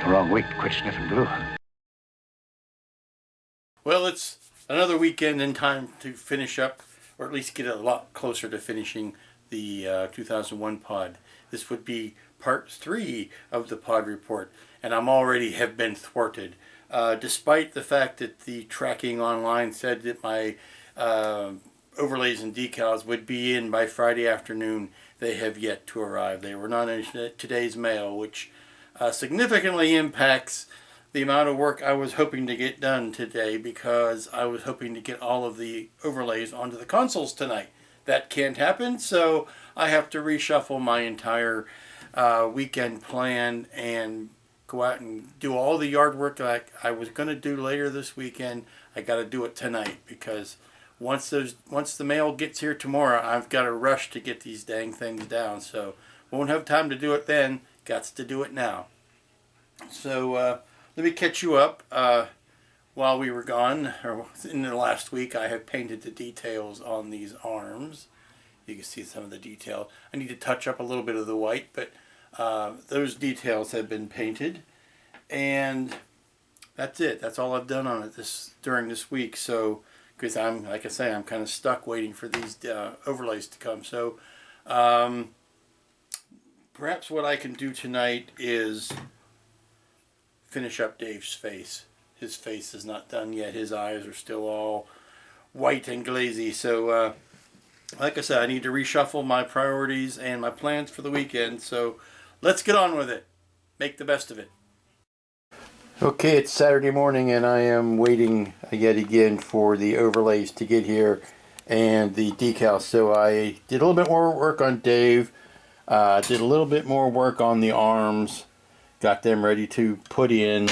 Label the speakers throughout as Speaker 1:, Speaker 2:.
Speaker 1: The wrong week to quit sniffing glue.
Speaker 2: Well, it's another weekend in time to finish up, or at least get a lot closer to finishing the 2001 pod. This would be part 3 of the pod report, and I'm already have been thwarted. Despite the fact that the tracking online said that my overlays and decals would be in by Friday afternoon, they have yet to arrive. They were not in today's mail, which significantly impacts the amount of work I was hoping to get done today, because I was hoping to get all of the overlays onto the consoles tonight. That can't happen, so I have to reshuffle my entire weekend plan and go out and do all the yard work that I was going to do later this weekend. I got to do it tonight, because once the mail gets here tomorrow, I've got to rush to get these dang things down. So won't have time to do it then. Got to do it now. So let me catch you up. While we were gone, or in the last week, I have painted the details on these arms. You can see some of the detail. I need to touch up a little bit of the white, but those details have been painted, and that's it. That's all I've done on it during this week. So, because I'm, like I say, I'm kind of stuck waiting for these overlays to come. So, perhaps what I can do tonight is finish up Dave's face. His face is not done yet. His eyes are still all white and glazy. So, like I said, I need to reshuffle my priorities and my plans for the weekend. So, let's get on with it. Make the best of it. Okay, it's Saturday morning, and I am waiting yet again for the overlays to get here and the decals. So I did a little bit more work on Dave. Did a little bit more work on the arms. Got them ready to put in.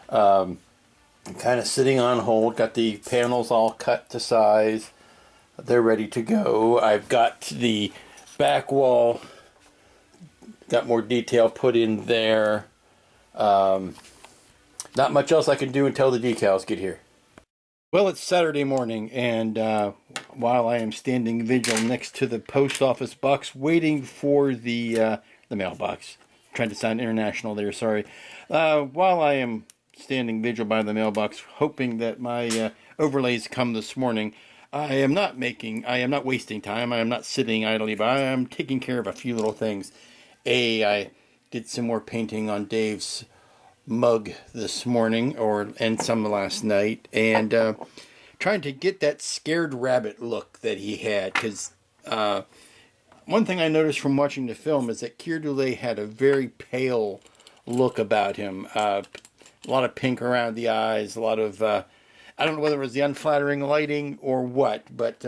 Speaker 2: Kind of sitting on hold. Got the panels all cut to size. They're ready to go. I've got the back wall. Got more detail put in there. Not much else I can do until the decals get here. Well, it's Saturday morning, and while I am standing vigil next to the post office box, waiting for the mailbox. Trying to sound international there, sorry. While I am standing vigil by the mailbox, hoping that my overlays come this morning, I am not wasting time. I am not sitting idly by. I am taking care of a few little things. I did some more painting on Dave's mug this morning, and some last night, and trying to get that scared rabbit look that he had, because one thing I noticed from watching the film is that Keir Dullea had a very pale look about him. A lot of pink around the eyes, a lot of I don't know whether it was the unflattering lighting or what, but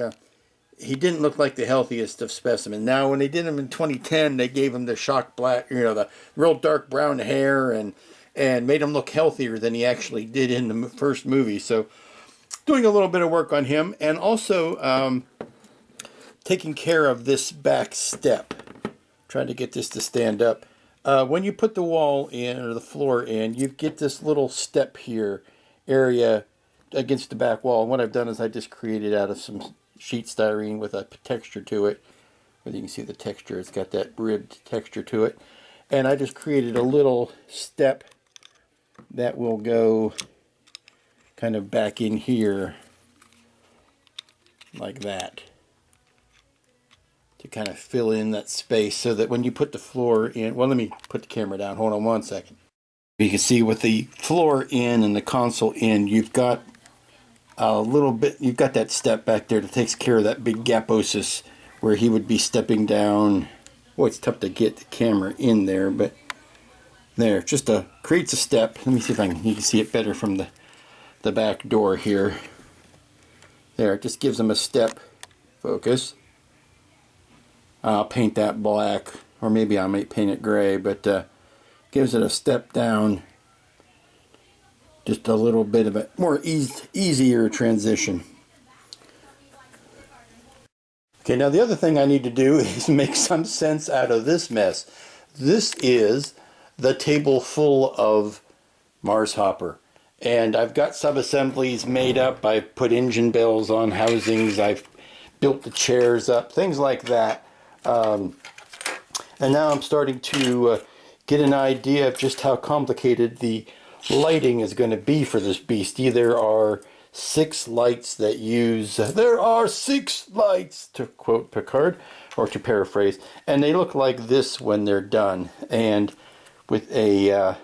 Speaker 2: he didn't look like the healthiest of specimens. Now, when they did him in 2010, they gave him the shock black, the real dark brown hair, and made him look healthier than he actually did in the first movie. So, doing a little bit of work on him, and also taking care of this back step. Trying to get this to stand up. When you put the wall in, or the floor in, you get this little step here, area against the back wall. And what I've done is I just created out of some sheet styrene with a texture to it. Whether you can see the texture, it's got that ribbed texture to it. And I just created a little step that will go kind of back in here like that, to kind of fill in that space, so that when you put the floor in, well, let me put the camera down, hold on one second. You can see with the floor in and the console in, you've got a little bit, you've got that step back there that takes care of that big gaposis where he would be stepping down. Boy, it's tough to get the camera in there, but there, just creates a step. Let me see if you can see it better from the back door here. There, it just gives him a step. Focus. I'll paint that black, or maybe I might paint it gray, but gives it a step down. Just a little bit of a more easier transition. Okay, now the other thing I need to do is make some sense out of this mess. This is the table full of Mars Hopper. And I've got sub-assemblies made up. I've put engine bells on housings. I've built the chairs up, things like that. And now I'm starting to get an idea of just how complicated the lighting is going to be for this beastie. There are 6 lights that use, there are 6 lights, to quote Picard, or to paraphrase, and they look like this when they're done. And with a,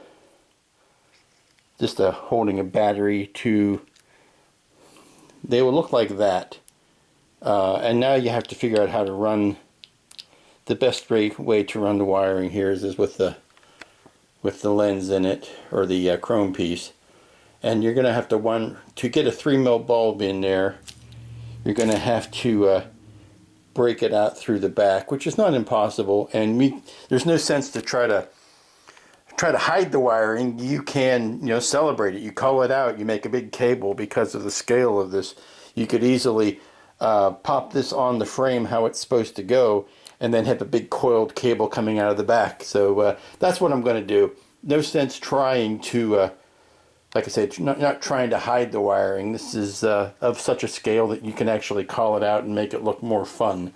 Speaker 2: just a holding a battery to, they will look like that. And now you have to figure out how to run, the best way to run the wiring here is with the lens in it, or the chrome piece. And you're going to have to get a 3mm bulb in there, you're going to have to break it out through the back, which is not impossible. And there's no sense to try to hide the wiring. You can, celebrate it. You cull it out, you make a big cable because of the scale of this. You could easily pop this on the frame how it's supposed to go, and then have a big coiled cable coming out of the back. So that's what I'm going to do. No sense trying to, like I said, not trying to hide the wiring. This is of such a scale that you can actually call it out and make it look more fun.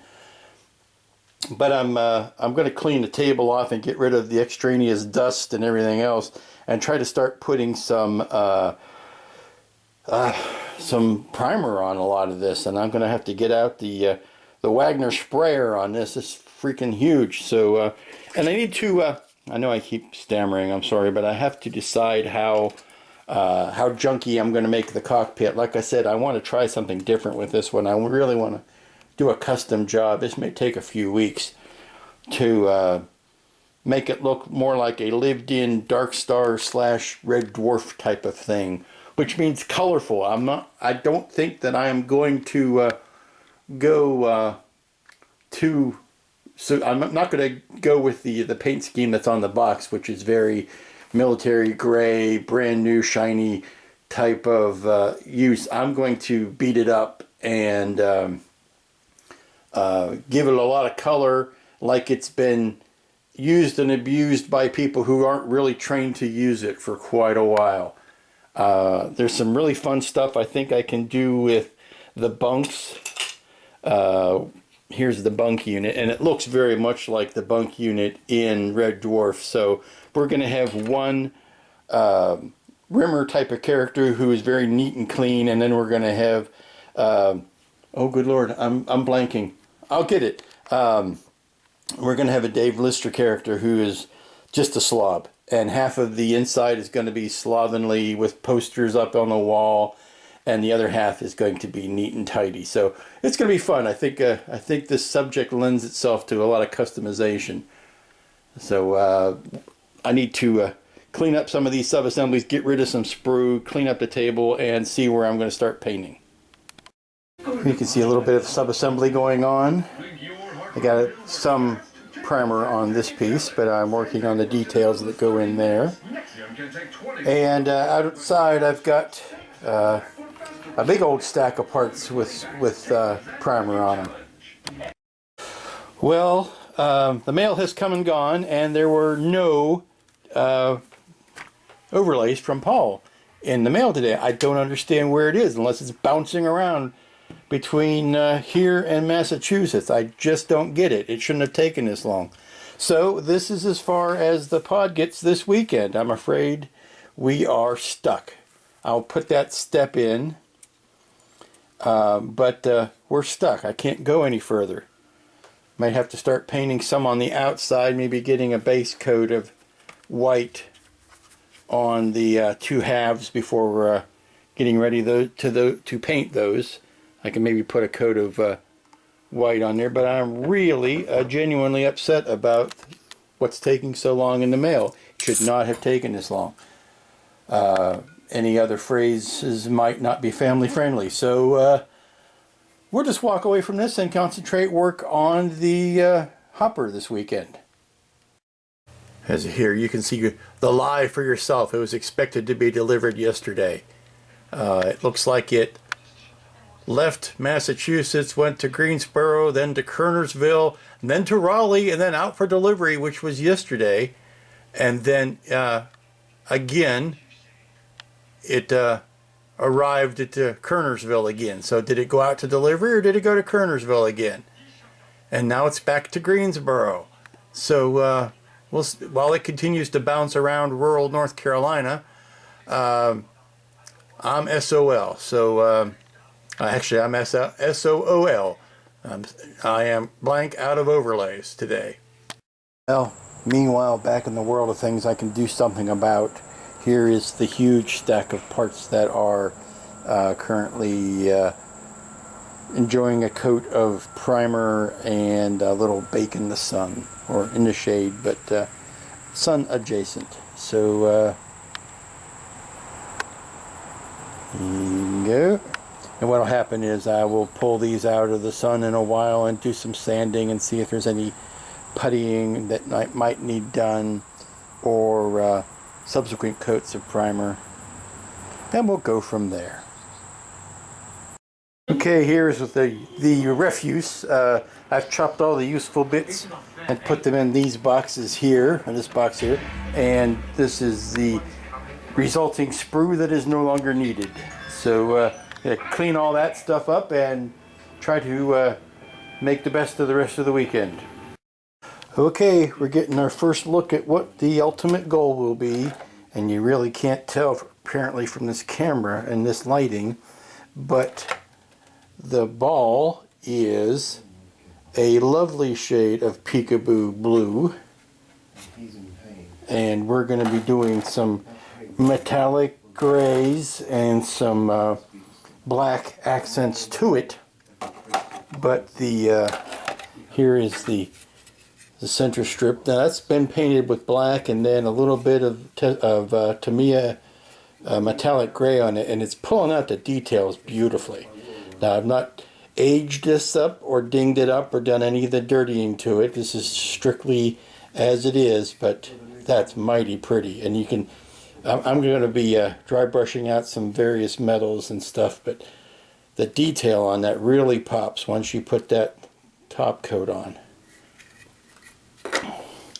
Speaker 2: But I'm going to clean the table off and get rid of the extraneous dust and everything else, and try to start putting some primer on a lot of this. And I'm going to have to get out the Wagner sprayer on this. It's freaking huge. So, and I need to, I know I keep stammering, I'm sorry, but I have to decide how junky I'm going to make the cockpit. Like I said, I want to try something different with this one. I really want to do a custom job. This may take a few weeks to make it look more like a lived-in Dark Star / Red Dwarf type of thing, which means colorful. I don't think that I am going to so I'm not going to go with the paint scheme that's on the box, which is very military gray, brand new, shiny type of use. I'm going to beat it up and give it a lot of color, like it's been used and abused by people who aren't really trained to use it for quite a while. There's some really fun stuff I think I can do with the bunks. Here's the bunk unit, and it looks very much like the bunk unit in Red Dwarf. So we're going to have one Rimmer type of character who is very neat and clean, and then we're going to have oh good lord, I'm blanking. I'll get it. We're going to have a Dave Lister character who is just a slob, and half of the inside is going to be slovenly with posters up on the wall, and the other half is going to be neat and tidy. So it's going to be fun. I think this subject lends itself to a lot of customization. So I need to clean up some of these sub-assemblies, get rid of some sprue, clean up the table, and see where I'm going to start painting. You can see a little bit of sub-assembly going on. I got some primer on this piece, but I'm working on the details that go in there. And outside I've got a big old stack of parts with primer on them. Well, the mail has come and gone, and there were no overlays from Paul in the mail today. I don't understand where it is unless it's bouncing around between here and Massachusetts. I just don't get it. It shouldn't have taken this long. So this is as far as the pod gets this weekend. I'm afraid we are stuck. I'll put that step in, but we're stuck. I can't go any further. Might have to start painting some on the outside, maybe getting a base coat of white on the two halves before we're getting ready to paint those. I can maybe put a coat of white on there, but I'm really genuinely upset about what's taking so long in the mail. It should not have taken this long. Any other phrases might not be family friendly. So we'll just walk away from this and concentrate work on the hopper this weekend. As here you can see the lie for yourself. It was expected to be delivered yesterday. It looks like it left Massachusetts, went to Greensboro, then to Kernersville, then to Raleigh, and then out for delivery, which was yesterday. And then again, it arrived at Kernersville again. So did it go out to delivery, or did it go to Kernersville again? And now it's back to Greensboro. So while it continues to bounce around rural North Carolina, I'm SOL. So actually, I'm SOOL. I am blank out of overlays today. Well, meanwhile, back in the world of things I can do something about, here is the huge stack of parts that are currently enjoying a coat of primer and a little bake in the sun, or in the shade, but sun adjacent. So here you go. And what will happen is I will pull these out of the sun in a while and do some sanding and see if there's any puttying that might need done, or subsequent coats of primer. And we'll go from there. Okay, here's the refuse. I've chopped all the useful bits and put them in these boxes here, in this box here. And this is the resulting sprue that is no longer needed. So clean all that stuff up and try to make the best of the rest of the weekend. Okay, we're getting our first look at what the ultimate goal will be, and you really can't tell apparently from this camera and this lighting, but the ball is a lovely shade of peekaboo blue, and we're going to be doing some metallic grays and some black accents to it. But the here is the center strip. Now that's been painted with black and then a little bit of Tamiya metallic gray on it, and it's pulling out the details beautifully. Now I've not aged this up or dinged it up or done any of the dirtying to it. This is strictly as it is, but that's mighty pretty. And you can, I'm going to be dry brushing out some various metals and stuff, but the detail on that really pops once you put that top coat on.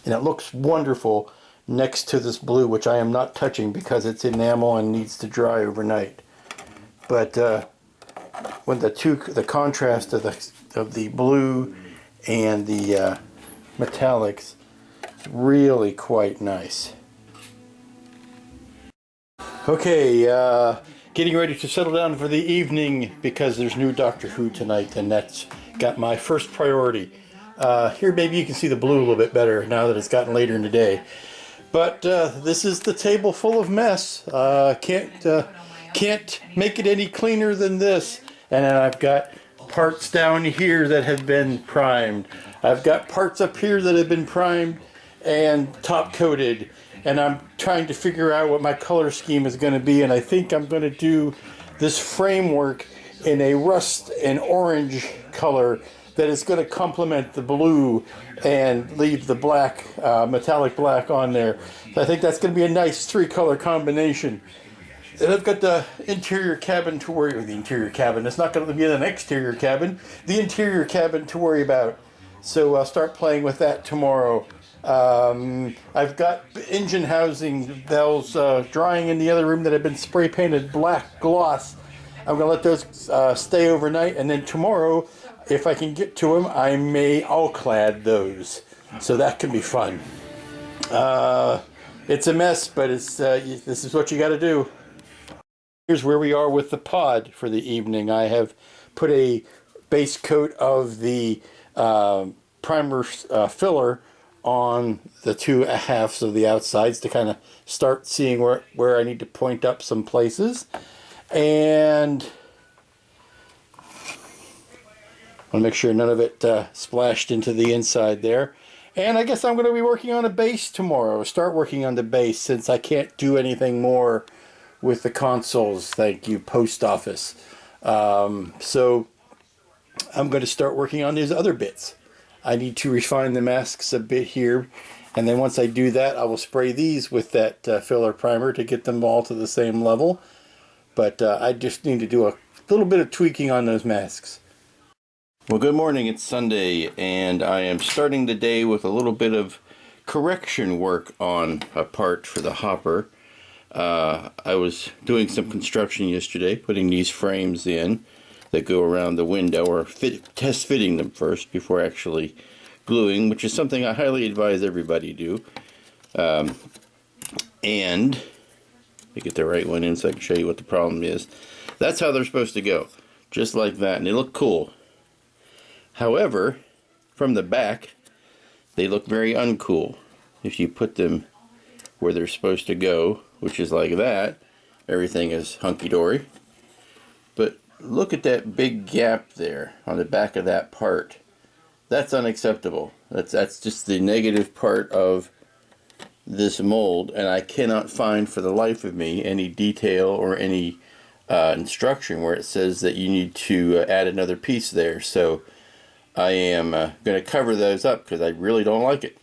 Speaker 2: And it looks wonderful next to this blue, which I am not touching because it's enamel and needs to dry overnight. But when the contrast of the blue and the metallics, really quite nice. Okay, getting ready to settle down for the evening because there's new Doctor Who tonight, and that's got my first priority. Here maybe you can see the blue a little bit better now that it's gotten later in the day. But this is the table full of mess. Can't make it any cleaner than this. And then I've got parts down here that have been primed. I've got parts up here that have been primed and top coated. And I'm trying to figure out what my color scheme is going to be. And I think I'm going to do this framework in a rust and orange color that is going to complement the blue and leave the black, metallic black on there. So I think that's going to be a nice three-color combination. And I've got the interior cabin to worry about. The interior cabin. It's not going to be an exterior cabin. The interior cabin to worry about. So I'll start playing with that tomorrow. I've got engine housing valves drying in the other room that have been spray painted black gloss. I'm going to let those stay overnight, and then tomorrow, if I can get to them, I may all-clad those. So that can be fun. It's a mess, but it's this is what you got to do. Here's where we are with the pod for the evening. I have put a base coat of the primer filler on the two halves of the outsides to kind of start seeing where I need to point up some places. And I want to make sure none of it splashed into the inside there. And I guess I'm going to be working on a base tomorrow. Start working on the base since I can't do anything more with the consoles. Thank you, post office. So I'm going to start working on these other bits. I need to refine the masks a bit here. And then once I do that, I will spray these with that filler primer to get them all to the same level. But I just need to do a little bit of tweaking on those masks. Well, good morning. It's Sunday, and I am starting the day with a little bit of correction work on a part for the hopper. I was doing some construction yesterday, putting these frames in that go around the window, or test fitting them first before actually gluing, which is something I highly advise everybody do. And let me get the right one in so I can show you what the problem is. That's how they're supposed to go, just like that, and they look cool. However, from the back, they look very uncool. If you put them where they're supposed to go, which is like that, everything is hunky-dory. But look at that big gap there on the back of that part. That's unacceptable. That's just the negative part of this mold, and I cannot find for the life of me any detail or any instruction where it says that you need to add another piece there. So I am going to cover those up because I really don't like it.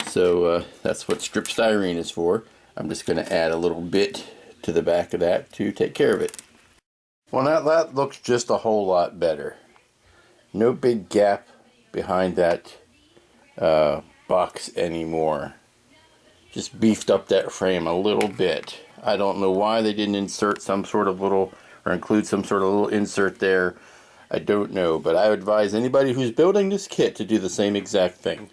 Speaker 2: So that's what strip styrene is for. I'm just going to add a little bit to the back of that to take care of it. Well, now that looks just a whole lot better. No big gap behind that box anymore. Just beefed up that frame a little bit. I don't know why they didn't insert some sort of little, or include some sort of little insert there. I don't know, but I would advise anybody who's building this kit to do the same exact thing.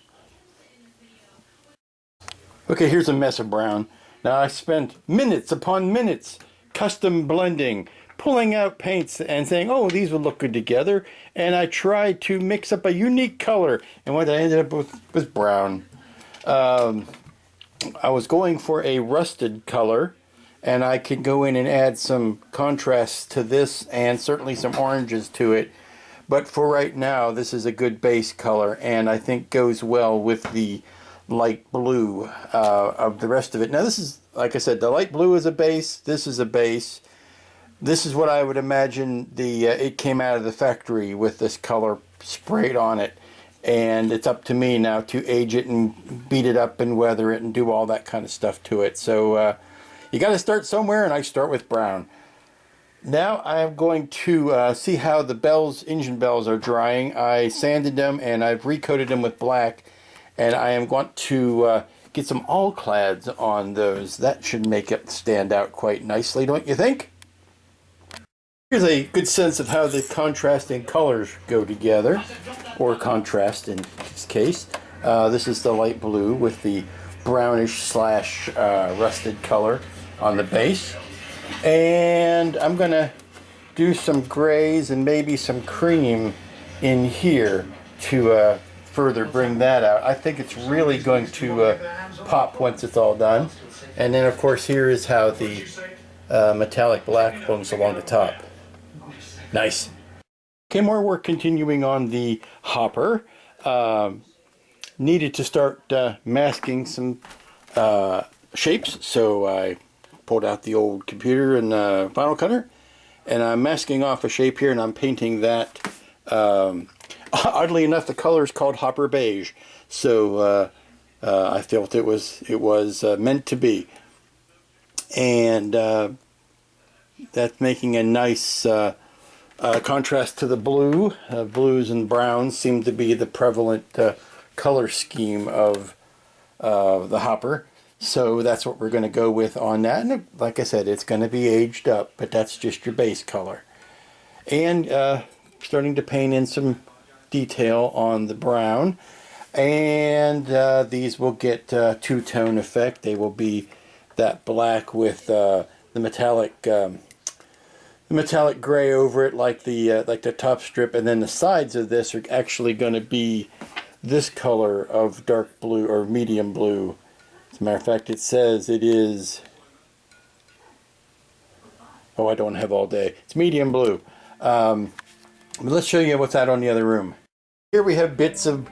Speaker 2: Okay, here's a mess of brown. Now I spent minutes upon minutes custom blending, pulling out paints and saying, oh, these will look good together. And I tried to mix up a unique color, and what I ended up with was brown. I was going for a rusted color, and I could go in and add some contrast to this and certainly some oranges to it. But for right now, this is a good base color, and I think goes well with the light blue of the rest of it. Now this is, like I said, the light blue is a base, this is a base. This is what I would imagine it came out of the factory with this color sprayed on it. And it's up to me now to age it and beat it up and weather it and do all that kind of stuff to it. So you got to start somewhere, and I start with brown. Now I'm going to see how the bells, engine bells, are drying. I sanded them and I've recoated them with black, and I am going to get some all-clads on those. That should make it stand out quite nicely, don't you think? Here's a good sense of how the contrasting colors go together, or contrast in this case. This is the light blue with the brownish slash rusted color on the base. And I'm going to do some grays and maybe some cream in here to further bring that out. I think it's really going to pop once it's all done. And then of course here is how the metallic black goes along the top. Nice. Okay, more work continuing on the hopper. Needed to start masking some shapes, so I pulled out the old computer and Final Cutter, and I'm masking off a shape here, and I'm painting that. Oddly enough, the color is called Hopper Beige, so I felt it was meant to be, and that's making a nice contrast to the blue. Blues and browns seem to be the prevalent color scheme of the hopper. So that's what we're going to go with on that. And like I said, it's going to be aged up, but that's just your base color. And starting to paint in some detail on the brown. And these will get two-tone effect. They will be that black with the metallic gray over it, like the top strip, and then the sides of this are actually going to be this color of dark blue or medium blue. As a matter of fact, it says it is, oh, I don't have all day. It's medium blue. But let's show you what's out on the other room. Here we have bits of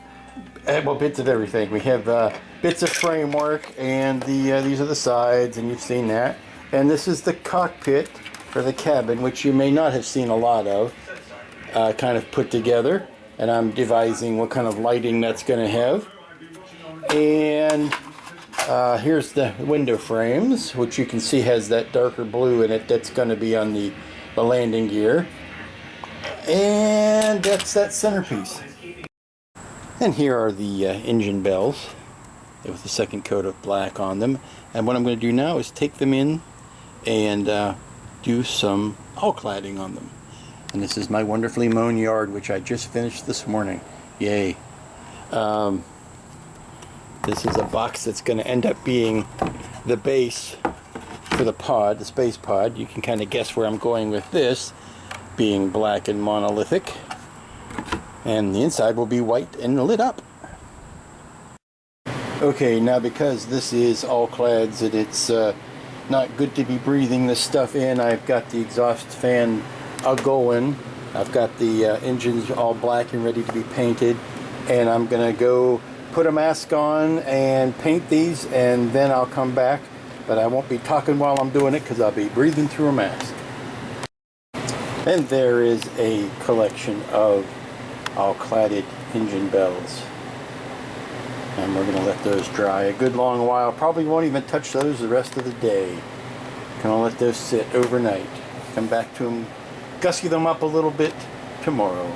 Speaker 2: everything. We have bits of framework, and these are the sides, and you've seen that. And this is the cockpit for the cabin, which you may not have seen a lot of, kind of put together. And I'm devising what kind of lighting that's going to have. And here's the window frames, which you can see has that darker blue in it. That's going to be on the landing gear. And that's that centerpiece. And here are the engine bells with the second coat of black on them. And what I'm going to do now is take them in and do some all-cladding on them. And this is my wonderfully mown yard, which I just finished this morning. Yay. This is a box that's going to end up being the base for the pod, the space pod. You can kind of guess where I'm going with this, being black and monolithic. And the inside will be white and lit up. Okay, now because this is all clads and it's not good to be breathing this stuff in, I've got the exhaust fan going. I've got the engines all black and ready to be painted, and I'm gonna go put a mask on and paint these, and then I'll come back, but I won't be talking while I'm doing it because I'll be breathing through a mask. And there is a collection of all cladded engine bells, and we're going to let those dry a good long while. Probably won't even touch those the rest of the day. Gonna let those sit overnight. Come back to them, gusky them up a little bit tomorrow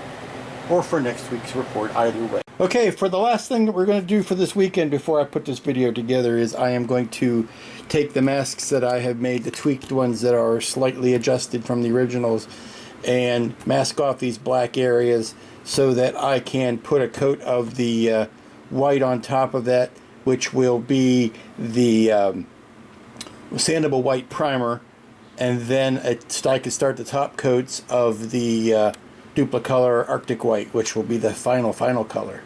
Speaker 2: or for next week's report, either way. Okay, for the last thing that we're going to do for this weekend before I put this video together is I am going to take the masks that I have made, the tweaked ones that are slightly adjusted from the originals, and mask off these black areas so that I can put a coat of the white on top of that, which will be the sandable white primer, and then I can start the top coats of the Duplicolor Arctic White, which will be the final color.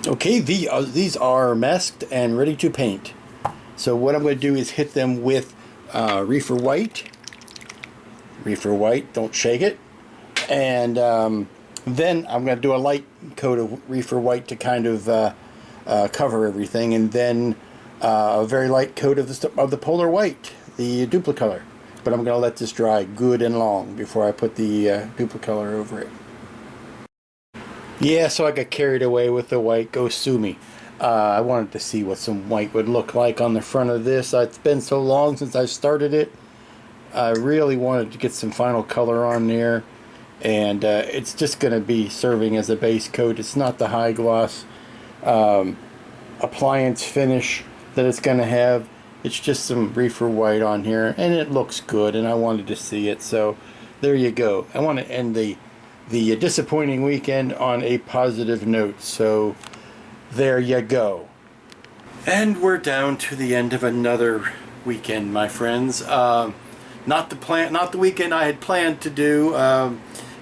Speaker 2: Okay, these are masked and ready to paint. So what I'm going to do is hit them with Reefer White. Reefer White, don't shake it. And then I'm going to do a light coat of Reefer White to kind of cover everything, and then a very light coat of the Polar White, the Duplicolor. But I'm going to let this dry good and long before I put the Duplicolor over it. Yeah, so I got carried away with the white. Go sue me. I wanted to see what some white would look like on the front of this. It's been so long since I started it. I really wanted to get some final color on there, and it's just going to be serving as a base coat. It's not the high gloss appliance finish that it's going to have. It's just some Reefer White on here, and it looks good, and I wanted to see it, so there you go. I want to end the disappointing weekend on a positive note, so there you go. And we're down to the end of another weekend, my friends. Not the weekend I had planned to do.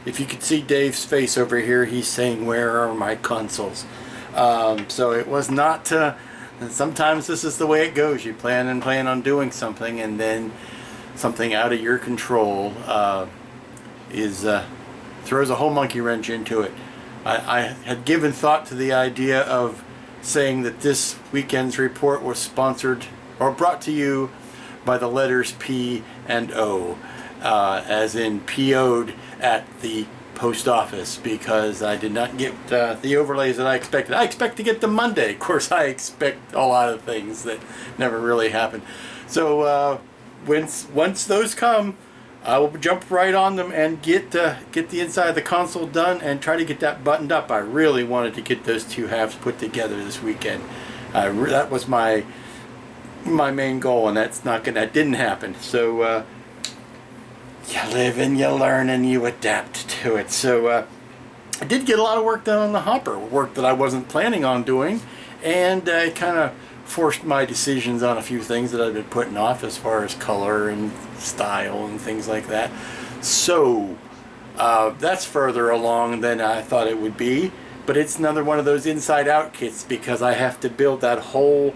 Speaker 2: If you could see Dave's face over here, he's saying, "Where are my consoles?" So it was not. Sometimes this is the way it goes. You plan on doing something, and then something out of your control throws a whole monkey wrench into it. I had given thought to the idea of saying that this weekend's report was sponsored or brought to you by the letters P and O, as in PO'd at the post office, because I did not get the overlays that I expected. I expect to get them Monday. Of course, I expect a lot of things that never really happen. So once those come, I will jump right on them and get the inside of the console done and try to get that buttoned up. I really wanted to get those two halves put together this weekend. That was my main goal, and that didn't happen. So you live and you learn and you adapt to it. So I did get a lot of work done on the hopper, work that I wasn't planning on doing, and I kind of forced my decisions on a few things that I've been putting off as far as color and style and things like that. So that's further along than I thought it would be, but it's another one of those inside out kits, because I have to build that whole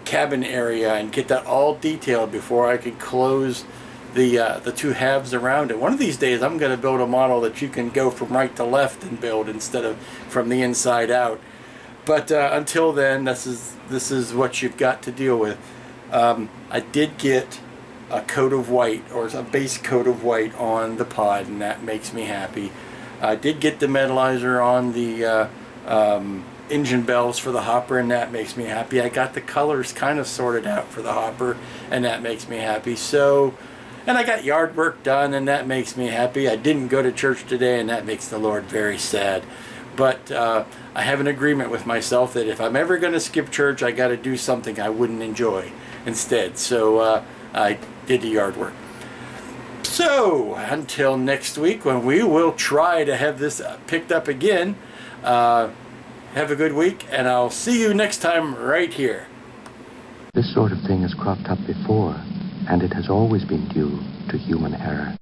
Speaker 2: cabin area and get that all detailed before I can close the two halves around it. One of these days I'm going to build a model that you can go from right to left and build instead of from the inside out. But until then, this is what you've got to deal with. I did get a coat of white, or a base coat of white on the pod, and that makes me happy. I did get the metallizer on the engine bells for the hopper, and that makes me happy. I got the colors kind of sorted out for the hopper, and that makes me happy. So, and I got yard work done, and that makes me happy. I didn't go to church today, and that makes the Lord very sad. But I have an agreement with myself that if I'm ever going to skip church, I got to do something I wouldn't enjoy instead. So I did the yard work. So until next week, when we will try to have this picked up again, have a good week, and I'll see you next time right here.
Speaker 1: This sort of thing has cropped up before, and it has always been due to human error.